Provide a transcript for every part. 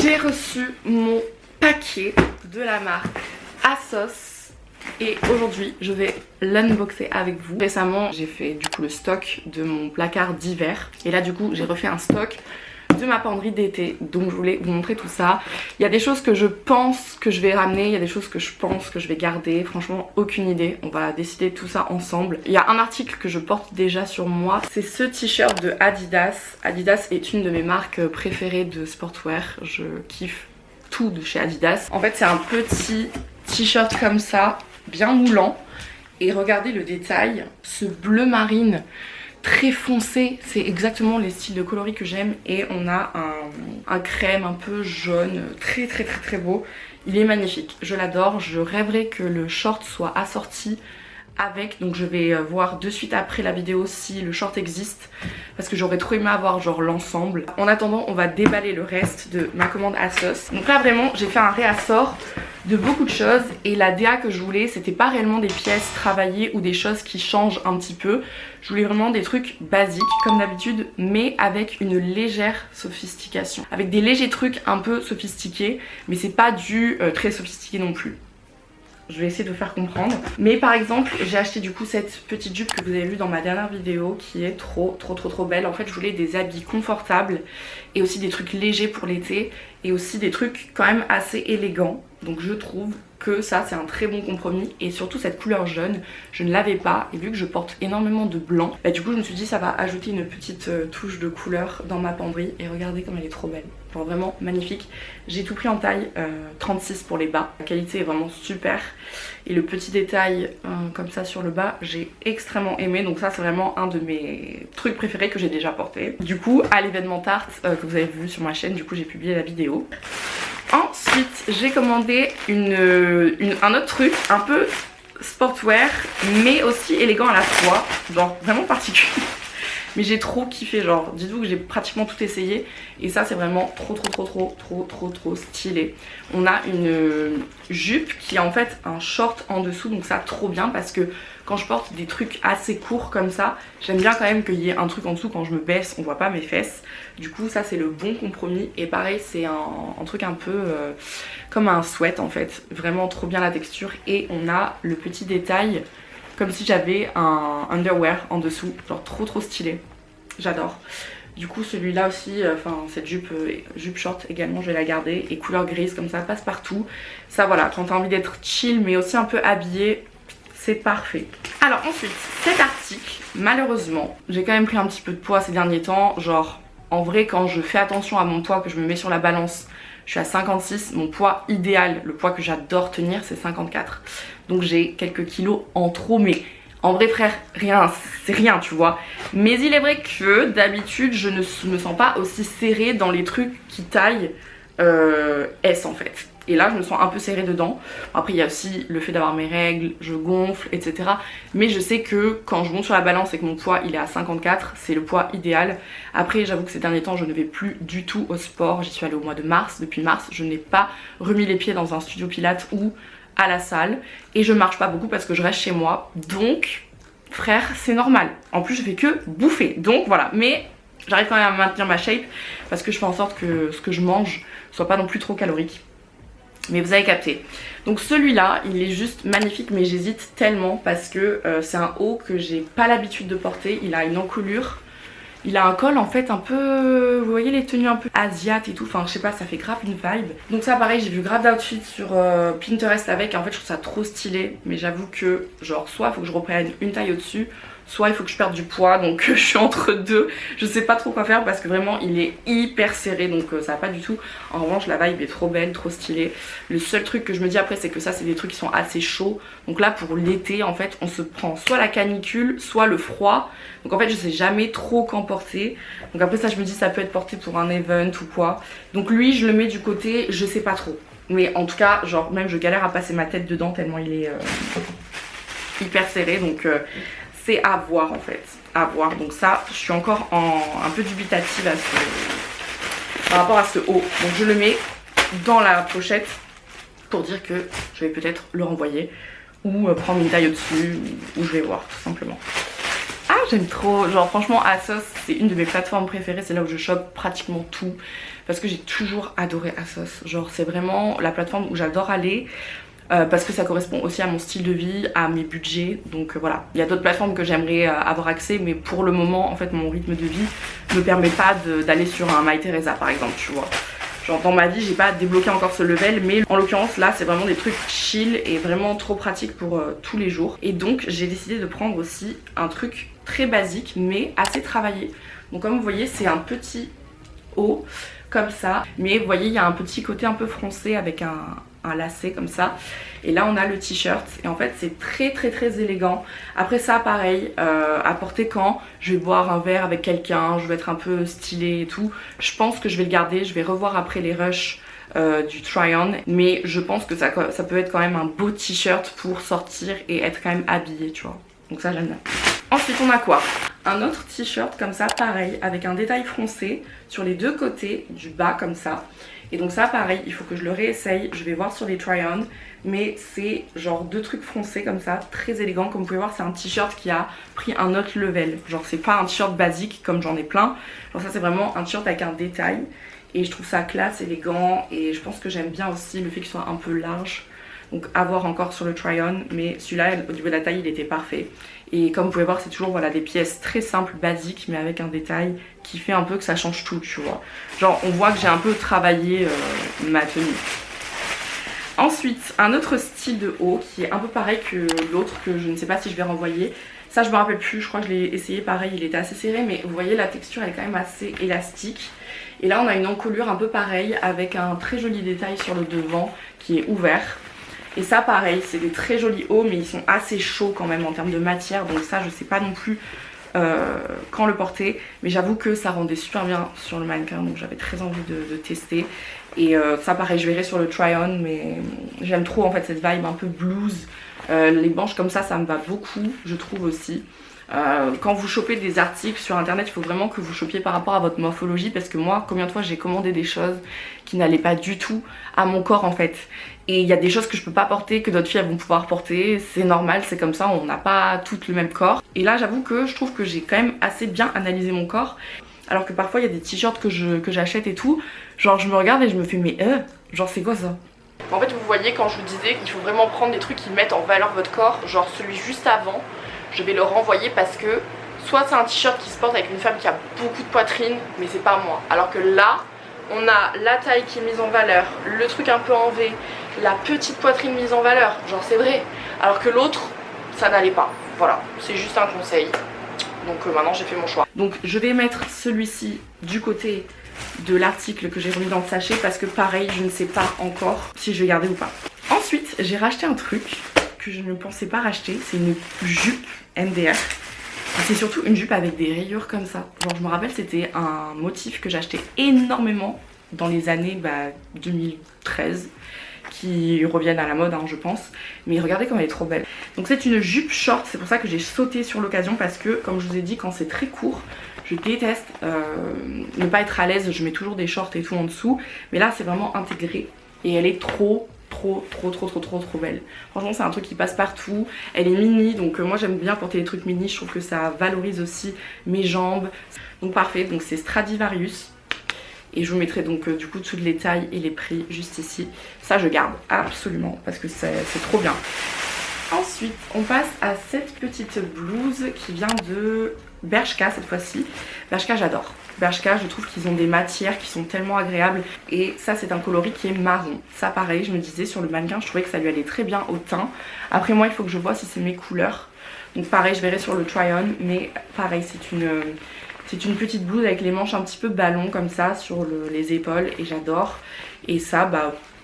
J'ai reçu mon paquet de la marque ASOS et aujourd'hui je vais l'unboxer avec vous. Récemment j'ai fait du coup le stock de mon placard d'hiver et là du coup j'ai refait un stock de ma penderie d'été, donc je voulais vous montrer tout ça. Il y a des choses que je pense que je vais ramener, il y a des choses que je pense que je vais garder, franchement aucune idée, on va décider tout ça ensemble. Il y a un article que je porte déjà sur moi, c'est ce t-shirt de Adidas. Adidas est une de mes marques préférées de sportwear, je kiffe tout de chez Adidas. En fait c'est un petit t-shirt comme ça, bien moulant, et regardez le détail, ce bleu marine très foncé, c'est exactement les styles de coloris que j'aime. Et on a un crème un peu jaune, très beau. Il est magnifique, je l'adore. Je rêverais que le short soit assorti avec, donc je vais voir de suite après la vidéo si le short existe, parce que j'aurais trop aimé avoir genre l'ensemble. En attendant on va déballer le reste de ma commande ASOS. Donc là vraiment j'ai fait un réassort de beaucoup de choses et la DA que je voulais c'était pas réellement des pièces travaillées ou des choses qui changent un petit peu. Je voulais vraiment des trucs basiques comme d'habitude mais avec une légère sophistication, avec des légers trucs un peu sophistiqués mais c'est pas du très sophistiqué non plus. Je vais essayer de vous faire comprendre. Mais par exemple, j'ai acheté du coup cette petite jupe que vous avez vue dans ma dernière vidéo qui est trop belle. En fait, je voulais des habits confortables et aussi des trucs légers pour l'été et aussi des trucs quand même assez élégants. Donc je trouve que ça c'est un très bon compromis et surtout cette couleur jaune, je ne l'avais pas et vu que je porte énormément de blanc, bah du coup je me suis dit ça va ajouter une petite touche de couleur dans ma penderie et regardez comme elle est trop belle. Genre vraiment magnifique. J'ai tout pris en taille 36 pour les bas. La qualité est vraiment super. Et le petit détail comme ça sur le bas, j'ai extrêmement aimé. Donc ça c'est vraiment un de mes trucs préférés que j'ai déjà porté. Du coup à l'événement Tarte que vous avez vu sur ma chaîne, du coup j'ai publié la vidéo. Ensuite j'ai commandé un autre truc un peu sportwear mais aussi élégant à la fois. Genre vraiment particulier. Mais j'ai trop kiffé, genre dites-vous que j'ai pratiquement tout essayé et ça c'est vraiment trop stylé. On a une jupe qui a en fait un short en dessous, donc ça trop bien parce que quand je porte des trucs assez courts comme ça, j'aime bien quand même qu'il y ait un truc en dessous. Quand je me baisse on voit pas mes fesses, du coup ça c'est le bon compromis. Et pareil c'est un truc un peu comme un sweat en fait, vraiment trop bien la texture. Et on a le petit détail comme si j'avais un underwear en dessous, genre trop stylé, j'adore. Du coup celui-là aussi, enfin cette jupe short également je vais la garder, et couleur grise comme ça passe partout. Ça voilà, quand t'as envie d'être chill mais aussi un peu habillé, c'est parfait. Alors ensuite cet article, malheureusement j'ai quand même pris un petit peu de poids ces derniers temps. Genre en vrai quand je fais attention à mon poids, que je me mets sur la balance, je suis à 56, mon poids idéal, le poids que j'adore tenir c'est 54. Donc j'ai quelques kilos en trop, mais en vrai frère, rien, c'est rien tu vois. Mais il est vrai que d'habitude je ne me sens pas aussi serrée dans les trucs qui taillent S en fait. Et là je me sens un peu serrée dedans. Après il y a aussi le fait d'avoir mes règles, je gonfle etc. Mais je sais que quand je monte sur la balance et que mon poids il est à 54, c'est le poids idéal. Après j'avoue que ces derniers temps je ne vais plus du tout au sport. J'y suis allée au mois de mars. Depuis mars je n'ai pas remis les pieds dans un studio pilates ou à la salle. Et je marche pas beaucoup parce que je reste chez moi. Donc frère c'est normal. En plus je fais que bouffer. Donc voilà. Mais j'arrive quand même à maintenir ma shape parce que je fais en sorte que ce que je mange soit pas non plus trop calorique. Mais vous avez capté. Donc celui-là il est juste magnifique, mais j'hésite tellement parce que c'est un haut que j'ai pas l'habitude de porter. Il a une encolure, il a un col en fait un peu, vous voyez les tenues un peu asiates et tout, enfin je sais pas, ça fait grave une vibe. Donc ça pareil, j'ai vu grave d'outfits sur Pinterest avec et en fait je trouve ça trop stylé. Mais j'avoue que genre soit il faut que je reprenne une taille au-dessus, soit il faut que je perde du poids, donc je suis entre deux. Je sais pas trop quoi faire parce que vraiment il est hyper serré, donc ça va pas du tout. En revanche la vibe est trop belle, trop stylée. Le seul truc que je me dis après c'est que ça c'est des trucs qui sont assez chauds. Donc là pour l'été en fait on se prend soit la canicule, soit le froid. Donc en fait je sais jamais trop quand porter. Donc après ça je me dis ça peut être porté pour un event ou quoi. Donc lui je le mets du côté, je sais pas trop. Mais en tout cas genre même je galère à passer ma tête dedans tellement il est hyper serré. Donc c'est à voir en fait, à voir. Donc ça je suis encore un peu dubitative par rapport à ce haut. Donc je le mets dans la pochette pour dire que je vais peut-être le renvoyer ou prendre une taille au-dessus, ou je vais voir tout simplement. Ah j'aime trop. Genre franchement ASOS c'est une de mes plateformes préférées, c'est là où je chope pratiquement tout. Parce que j'ai toujours adoré ASOS. Genre c'est vraiment la plateforme où j'adore aller. Parce que ça correspond aussi à mon style de vie, à mes budgets. Donc voilà, il y a d'autres plateformes que j'aimerais avoir accès, mais pour le moment en fait mon rythme de vie me permet pas d'aller sur un MyTheresa par exemple, tu vois. Genre dans ma vie j'ai pas débloqué encore ce level, mais en l'occurrence là c'est vraiment des trucs chill et vraiment trop pratiques pour tous les jours. Et donc j'ai décidé de prendre aussi un truc très basique mais assez travaillé. Donc comme vous voyez c'est un petit haut comme ça, mais vous voyez il y a un petit côté un peu froncé avec un lacet comme ça, et là on a le t-shirt et en fait c'est très élégant. Après ça pareil, à porter quand je vais boire un verre avec quelqu'un, je vais être un peu stylée et tout, je pense que je vais le garder, je vais revoir après les rushs du try-on, mais je pense que ça peut être quand même un beau t-shirt pour sortir et être quand même habillé, tu vois, donc ça j'aime bien. Ensuite on a quoi? Un autre t-shirt comme ça pareil avec un détail froncé sur les deux côtés du bas comme ça. Et donc ça pareil, il faut que je le réessaye, je vais voir sur les try-on, mais c'est genre deux trucs froncés comme ça, très élégant. Comme vous pouvez voir c'est un t-shirt qui a pris un autre level, genre c'est pas un t-shirt basique comme j'en ai plein, genre ça c'est vraiment un t-shirt avec un détail. Et je trouve ça classe, élégant, et je pense que j'aime bien aussi le fait qu'il soit un peu large. Donc à voir encore sur le try-on, mais celui-là au niveau de la taille il était parfait. Et comme vous pouvez voir c'est toujours voilà, des pièces très simples, basiques, mais avec un détail qui fait un peu que ça change tout, tu vois. Genre on voit que j'ai un peu travaillé ma tenue. Ensuite un autre style de haut qui est un peu pareil que l'autre, que je ne sais pas si je vais renvoyer. Ça je me rappelle plus, je crois que je l'ai essayé pareil, il était assez serré, mais vous voyez la texture elle est quand même assez élastique. Et là on a une encolure un peu pareille avec un très joli détail sur le devant qui est ouvert. Et ça pareil, c'est des très jolis hauts, mais ils sont assez chauds quand même en termes de matière, donc ça je sais pas non plus quand le porter, mais j'avoue que ça rendait super bien sur le mannequin, donc j'avais très envie de tester. Et ça pareil, je verrai sur le try-on, mais j'aime trop en fait cette vibe un peu blues. Les manches comme ça me va beaucoup, je trouve aussi. Quand vous chopez des articles sur internet, il faut vraiment que vous chopiez par rapport à votre morphologie, parce que moi combien de fois j'ai commandé des choses qui n'allaient pas du tout à mon corps en fait, et il y a des choses que je peux pas porter que d'autres filles vont pouvoir porter, c'est normal, c'est comme ça, on n'a pas toutes le même corps. Et là j'avoue que je trouve que j'ai quand même assez bien analysé mon corps, alors que parfois il y a des t-shirts que j'achète et tout, genre je me regarde et je me fais mais genre c'est quoi ça? En fait vous voyez quand je vous disais qu'il faut vraiment prendre des trucs qui mettent en valeur votre corps, genre celui juste avant je vais le renvoyer parce que soit c'est un t-shirt qui se porte avec une femme qui a beaucoup de poitrine, mais c'est pas moi. Alors que là, on a la taille qui est mise en valeur, le truc un peu en V, la petite poitrine mise en valeur, genre c'est vrai. Alors que l'autre, ça n'allait pas. Voilà, c'est juste un conseil. Donc maintenant j'ai fait mon choix. Donc je vais mettre celui-ci du côté de l'article que j'ai remis dans le sachet parce que pareil, je ne sais pas encore si je vais garder ou pas. Ensuite, j'ai racheté un truc que je ne pensais pas racheter, c'est une jupe MDR. C'est surtout une jupe avec des rayures comme ça. Genre je me rappelle c'était un motif que j'achetais énormément dans les années 2013, qui reviennent à la mode je pense. Mais regardez comme elle est trop belle. Donc c'est une jupe short, c'est pour ça que j'ai sauté sur l'occasion, parce que comme je vous ai dit quand c'est très court, je déteste ne pas être à l'aise, je mets toujours des shorts et tout en dessous. Mais là c'est vraiment intégré et elle est trop belle. Franchement c'est un truc qui passe partout. Elle est mini, donc moi j'aime bien porter des trucs mini, je trouve que ça valorise aussi mes jambes. Donc parfait, donc c'est Stradivarius. Et je vous mettrai donc du coup toutes les tailles et les prix juste ici. Ça je garde absolument parce que c'est trop bien. Ensuite on passe à cette petite blouse qui vient de Bershka cette fois-ci. Bershka j'adore. Bershka je trouve qu'ils ont des matières qui sont tellement agréables. Et ça c'est un coloris qui est marron. Ça pareil je me disais sur le mannequin je trouvais que ça lui allait très bien au teint. Après moi il faut que je vois si c'est mes couleurs. Donc pareil je verrai sur le try-on. Mais pareil c'est une petite blouse avec les manches un petit peu ballon comme ça sur les épaules et j'adore. Et ça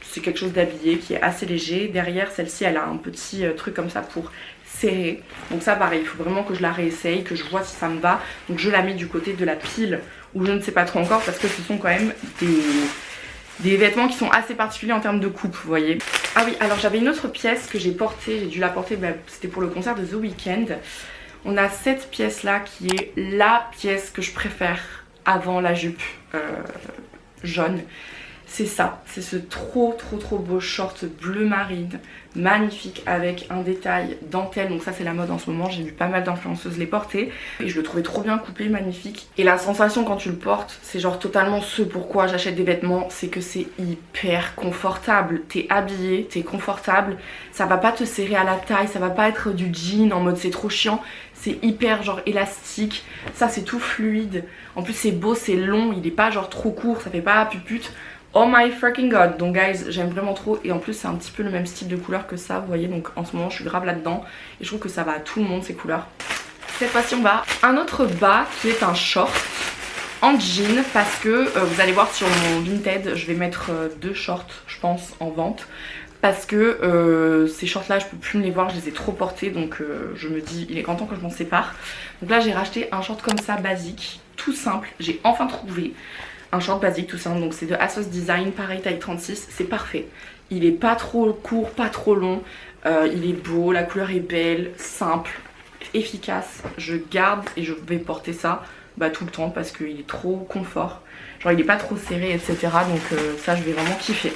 c'est quelque chose d'habillé qui est assez léger. Derrière celle-ci elle a un petit truc comme ça pour serrer. Donc ça pareil il faut vraiment que je la réessaye, que je vois si ça me va. Donc je la mets du côté de la pile où je ne sais pas trop encore parce que ce sont quand même des vêtements qui sont assez particuliers en termes de coupe, vous voyez. Ah oui alors j'avais une autre pièce que j'ai portée, j'ai dû la porter, c'était pour le concert de The Weeknd. On a cette pièce là qui est la pièce que je préfère avant la jupe jaune. c'est ça, c'est ce trop beau short bleu marine, magnifique avec un détail dentelle. Donc ça c'est la mode en ce moment, j'ai vu pas mal d'influenceuses les porter et je le trouvais trop bien coupé, magnifique. Et la sensation quand tu le portes, c'est genre totalement ce pourquoi j'achète des vêtements, c'est que c'est hyper confortable. T'es habillé, t'es confortable, ça va pas te serrer à la taille, ça va pas être du jean en mode c'est trop chiant. C'est hyper genre élastique, ça c'est tout fluide. En plus c'est beau, c'est long, il est pas genre trop court, ça fait pas pupute. Oh my freaking god. Donc guys, j'aime vraiment trop. Et en plus c'est un petit peu le même style de couleur que ça, vous voyez. Donc en ce moment je suis grave là-dedans. Et je trouve que ça va à tout le monde ces couleurs. Cette fois-ci on va à un autre bas qui est un short en jean. Parce que vous allez voir sur mon Vinted, je vais mettre 2 shorts je pense en vente. Parce que ces shorts là je peux plus me les voir, je les ai trop portés. Donc je me dis il est grand temps que je m'en sépare. Donc là j'ai racheté un short comme ça basique, tout simple. J'ai enfin trouvé un short basique tout simple, donc c'est de ASOS Design, pareil taille 36, c'est parfait. Il est pas trop court, pas trop long, il est beau, la couleur est belle, simple, efficace. Je garde et je vais porter ça tout le temps parce qu'il est trop confort. Genre il est pas trop serré etc. Donc ça je vais vraiment kiffer.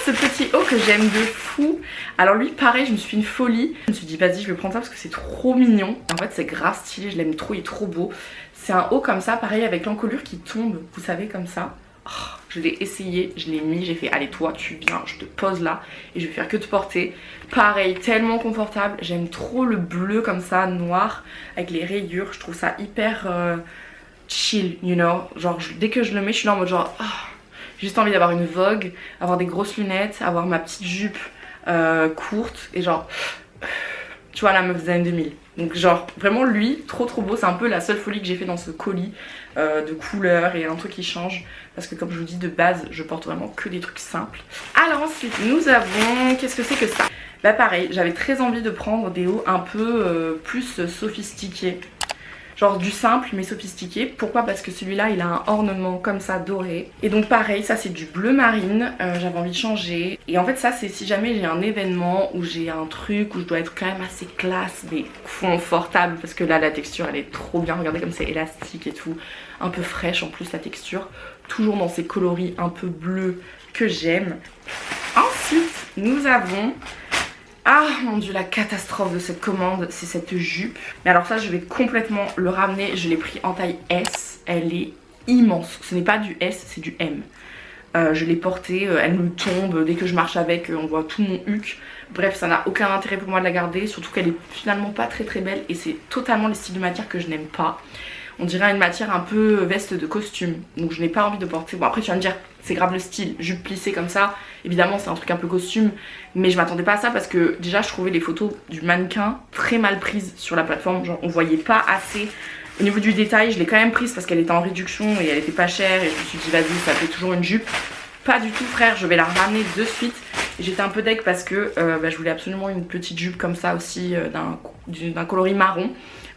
Ce petit haut que j'aime de fou. Alors lui pareil je me suis fait une folie. Je me suis dit vas-y je vais prendre ça parce que c'est trop mignon. En fait c'est grave stylé, je l'aime trop, il est trop beau. C'est un haut comme ça pareil avec l'encolure qui tombe, vous savez comme ça. Oh, je l'ai essayé, je l'ai mis, j'ai fait allez toi tu viens, je te pose là et je vais faire que te porter. Pareil tellement confortable, j'aime trop le bleu comme ça, noir avec les rayures, je trouve ça hyper chill you know. Genre dès que je le mets je suis là en mode genre oh, j'ai juste envie d'avoir une vogue, avoir des grosses lunettes, avoir ma petite jupe courte et genre tu vois la meuf des années 2000. Donc genre vraiment lui trop beau, c'est un peu la seule folie que j'ai fait dans ce colis de couleurs et un truc qui change. Parce que comme je vous dis de base je porte vraiment que des trucs simples. Alors ensuite nous avons, qu'est-ce que c'est que ça? Bah pareil j'avais très envie de prendre des hauts un peu plus sophistiqués. Genre du simple mais sophistiqué. Pourquoi? Parce que celui-là il a un ornement comme ça doré. Et donc pareil ça c'est du bleu marine. J'avais envie de changer. Et en fait ça c'est si jamais j'ai un événement où j'ai un truc où je dois être quand même assez classe mais confortable. Parce que là la texture elle est trop bien. Regardez comme c'est élastique et tout. Un peu fraîche en plus la texture. Toujours dans ces coloris un peu bleus que j'aime. Ensuite nous avons... Ah mon dieu la catastrophe de cette commande, c'est cette jupe. Mais alors ça je vais complètement le ramener, je l'ai pris en taille S, elle est immense. Ce n'est pas du S, c'est du M. Je l'ai portée, elle me tombe, dès que je marche avec on voit tout mon huc. Bref ça n'a aucun intérêt pour moi de la garder, surtout qu'elle est finalement pas très belle. Et c'est totalement les styles de matière que je n'aime pas. On dirait une matière un peu veste de costume. Donc je n'ai pas envie de porter. Bon après tu vas me dire c'est grave le style, jupe plissée comme ça. Évidemment c'est un truc un peu costume. Mais je m'attendais pas à ça parce que déjà je trouvais les photos du mannequin très mal prises sur la plateforme. Genre on voyait pas assez. Au niveau du détail je l'ai quand même prise parce qu'elle était en réduction et elle était pas chère. Et je me suis dit vas-y ça fait toujours une jupe. Pas du tout frère, je vais la ramener de suite. J'étais un peu deg parce que je voulais absolument une petite jupe comme ça aussi d'un coloris marron.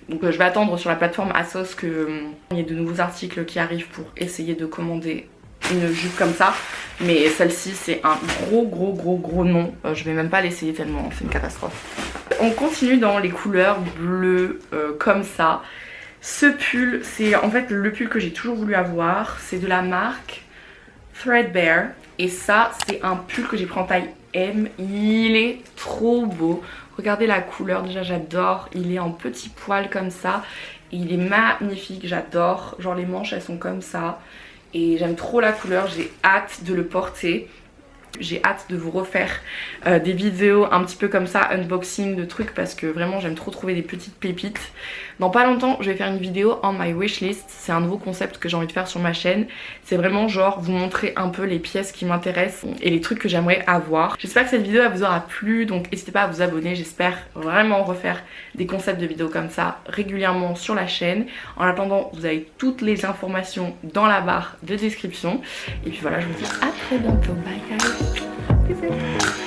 Donc je vais attendre sur la plateforme ASOS qu'il y ait de nouveaux articles qui arrivent pour essayer de commander une jupe comme ça. Mais celle-ci c'est un gros non. Je vais même pas l'essayer tellement c'est une catastrophe. On continue dans les couleurs bleues comme ça. Ce pull c'est en fait le pull que j'ai toujours voulu avoir. C'est de la marque Threadbare. Et ça c'est un pull que j'ai pris en taille M. Il est trop beau. Regardez la couleur, déjà j'adore. Il est en petit poil comme ça. Et il est magnifique, j'adore. Genre les manches elles sont comme ça. Et j'aime trop la couleur, j'ai hâte de le porter. J'ai hâte de vous refaire des vidéos un petit peu comme ça, unboxing de trucs, parce que vraiment j'aime trop trouver des petites pépites. Dans pas longtemps je vais faire une vidéo on my wishlist. C'est un nouveau concept que j'ai envie de faire sur ma chaîne. C'est vraiment genre vous montrer un peu les pièces qui m'intéressent et les trucs que j'aimerais avoir. J'espère que cette vidéo elle vous aura plu, donc n'hésitez pas à vous abonner. J'espère vraiment refaire des concepts de vidéos comme ça régulièrement sur la chaîne. En attendant vous avez toutes les informations dans la barre de description. Et puis voilà, je vous dis à très bientôt. Bye guys. Bisous.